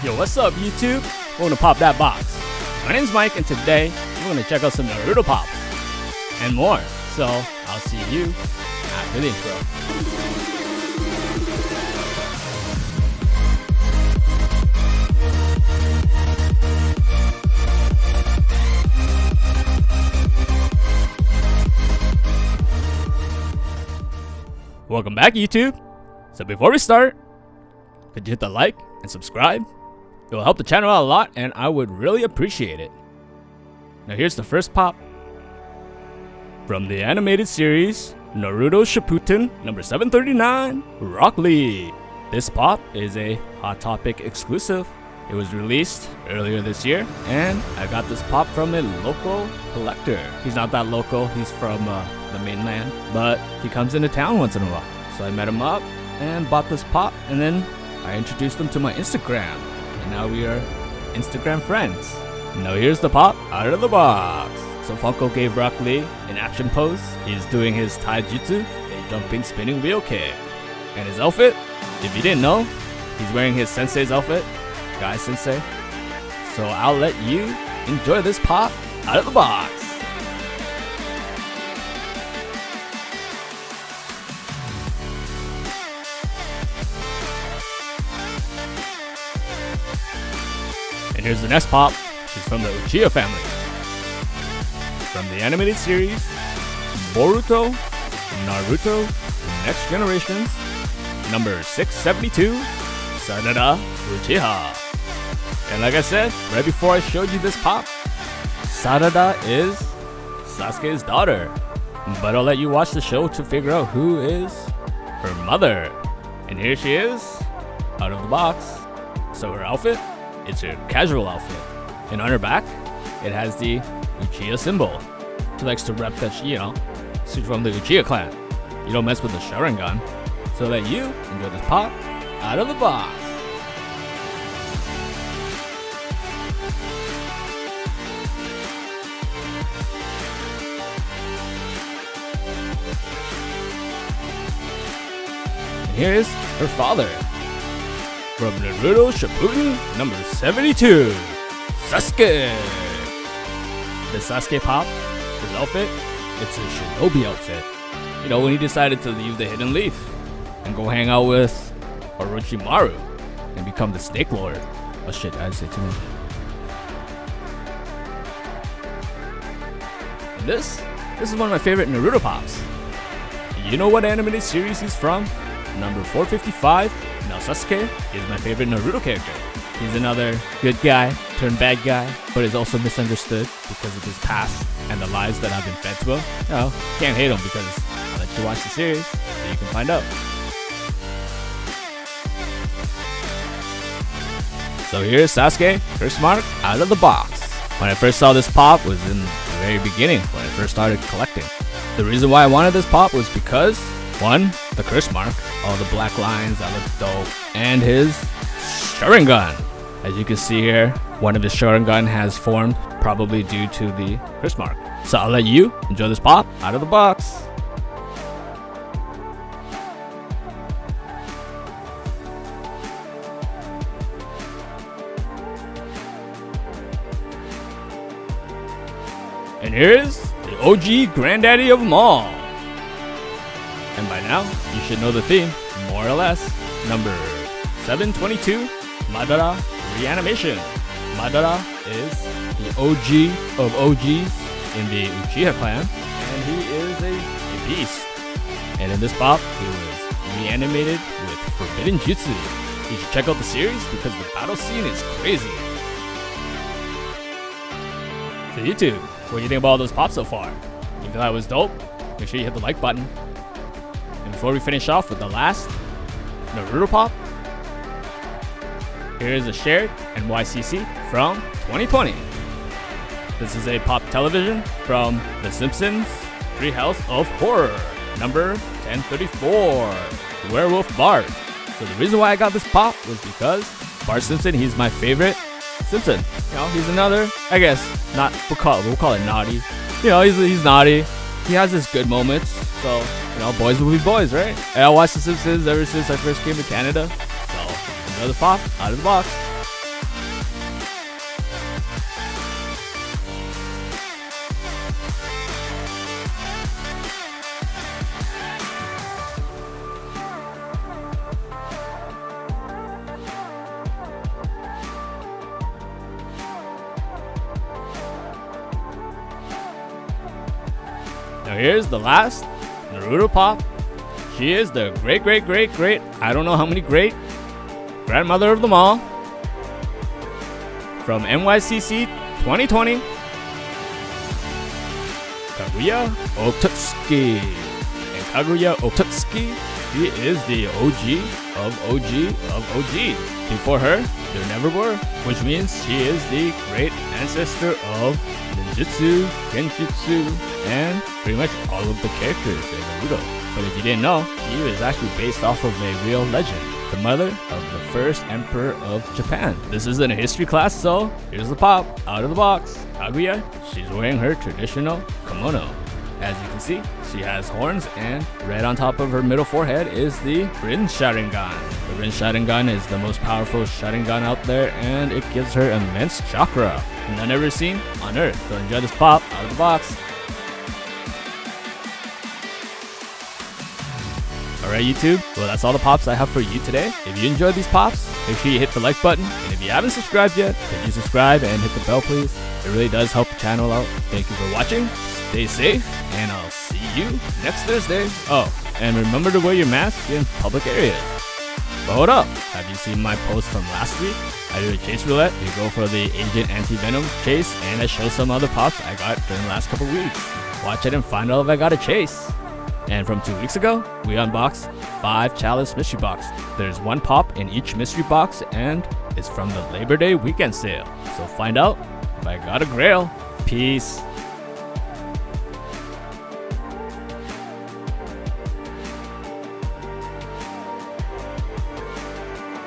Yo, what's up, YouTube? We're gonna pop that box. My name's Mike, and today we're gonna check out some Naruto Pops and more. So I'll see you after the intro. Welcome back, YouTube. So before we start, could you hit the like and subscribe? It will help the channel out a lot, and I would really appreciate it. Now here's the first pop from the animated series Naruto Shippuden number 739, Rock Lee. This pop is a Hot Topic exclusive. It was released earlier this year, and I got this pop from a local collector. He's not that local, he's from the mainland, but he comes into town once in a while. So I met him up and bought this pop, and then I introduced him to my Instagram, and now we are Instagram friends. Now here's the pop out of the box. So Funko gave Rock Lee an action pose. He's doing his taijutsu, a jumping spinning wheel kick. And his outfit, if you didn't know, he's wearing his sensei's outfit, Guy Sensei. So I'll let you enjoy this pop out of the box. And here's the next pop. She's from the Uchiha family. From the animated series Boruto Naruto Next Generations number 672, Sarada Uchiha. And like I said, right before I showed you this pop, Sarada is Sasuke's daughter. But I'll let you watch the show to figure out who is her mother. And here she is, out of the box. So her outfit, it's her casual outfit. And on her back, it has the Uchiha symbol. She likes to rep that she's from the Uchiha clan. You don't mess with the Sharingan. So that you enjoy this pop out of the box. And here is her father. From Naruto Shippuden number 72, Sasuke. The Sasuke pop, his outfit, it's a shinobi outfit. You know, when he decided to leave the Hidden Leaf and go hang out with Orochimaru and become the Snake Lord. Oh shit, I say too much. And this is one of my favorite Naruto pops. You know what animated series he's from? Number 455. Now Sasuke is my favorite Naruto character. He's another good guy turned bad guy, but is also misunderstood because of his past and the lies that have been fed to him. You know, can't hate him because I'll let you watch the series so you can find out. So here's Sasuke, first mark out of the box. When I first saw this pop was in the very beginning when I first started collecting. The reason why I wanted this pop was because, one, the curse mark, all the black lines, that looked dope, and his Sharingan. As you can see here, one of his Sharingan has formed, probably due to the curse mark. So I'll let you enjoy this pop out of the box. And here's the OG granddaddy of them all. And by now, you should know the theme, more or less. Number 722, Madara Reanimation. Madara is the OG of OGs in the Uchiha clan, and he is a beast. And in this pop, he was reanimated with forbidden jutsu. You should check out the series because the battle scene is crazy. So YouTube, what do you think about all those pops so far? If you thought it was dope, make sure you hit the like button. And before we finish off with the last Naruto pop, here is a shared NYCC from 2020. This is a pop television from The Simpsons Treehouse of Horror, number 1034, Werewolf Bart. So the reason why I got this pop was because Bart Simpson, he's my favorite Simpson. You know, he's another, I guess, we'll call it naughty. You know, he's naughty. He has his good moments. So, you know, boys will be boys, right? And I watched The Simpsons ever since I first came to Canada. So, another pop out of the box. Now here's the last Naruto pop. She is the great, I don't know how many great grandmother of them all. From NYCC 2020, Karia Otsuki. And Kaguya Otsuki, she is the OG of OG. Before her, there never were, which means she is the great ancestor of ninjutsu, genjutsu, and pretty much all of the characters in Naruto. But if you didn't know, she was actually based off of a real legend, the mother of the first emperor of Japan. This isn't a history class, so here's the pop out of the box. Kaguya, she's wearing her traditional kimono. As you can see, she has horns, and right on top of her middle forehead is the Rin Sharingan. The Rin Sharingan is the most powerful Sharingan out there, and it gives her immense chakra, none ever seen on Earth. So enjoy this pop out of the box. Alright YouTube, well that's all the pops I have for you today. If you enjoyed these pops, make sure you hit the like button, and if you haven't subscribed yet, could you subscribe and hit the bell please? It really does help the channel out. Thank you for watching, stay safe, and I'll see you next Thursday. Oh, and remember to wear your mask in public areas. But hold up, have you seen my post from last week? I did a chase roulette to go for the Agent Anti-Venom chase, and I showed some other pops I got during the last couple weeks. Watch it and find out if I got a chase. And from 2 weeks ago, we unboxed 5 chalice mystery box. There's 1 pop in each mystery box, and it's from the Labor Day weekend sale. So find out if I got a grail. Peace.